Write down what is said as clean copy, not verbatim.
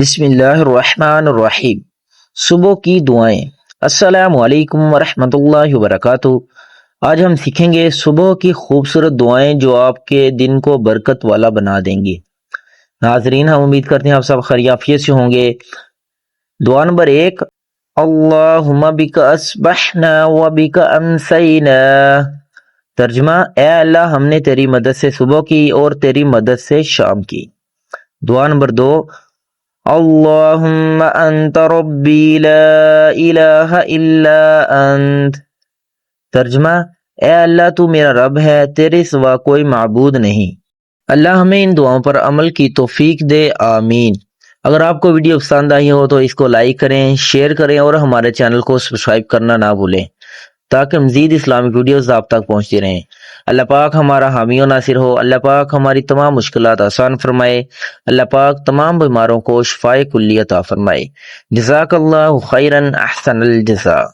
بسم اللہ الرحمن الرحیم۔ صبح کی دعائیں۔ السلام علیکم ورحمۃ اللہ وبرکاتہ۔ آج ہم سیکھیں گے صبح کی خوبصورت دعائیں جو آپ کے دن کو برکت والا بنا دیں گے۔ ناظرین، ہم امید کرتے ہیں آپ سب خیریت سے ہوں گے۔ دعا نمبر 1، اللہم بک اصبحنا و بک امسینا۔ ترجمہ، اے اللہ ہم نے تیری مدد سے صبح کی اور تیری مدد سے شام کی۔ دعا نمبر 2، اللہم انت ربی لا الہ الا انت۔ ترجمہ، اے اللہ تو میرا رب ہے، تیرے سوا کوئی معبود نہیں۔ اللہ ہمیں ان دعاؤں پر عمل کی توفیق دے، آمین۔ اگر آپ کو ویڈیو پسند آئی ہو تو اس کو لائک کریں، شیئر کریں اور ہمارے چینل کو سبسکرائب کرنا نہ بھولیں تاکہ مزید اسلامک ویڈیوز آپ تک پہنچتی رہیں۔ اللہ پاک ہمارا حامی و ناصر ہو۔ اللہ پاک ہماری تمام مشکلات آسان فرمائے۔ اللہ پاک تمام بیماروں کو شفائے کلی عطا فرمائے۔ جزاک اللہ خیرا، احسن الجزاء۔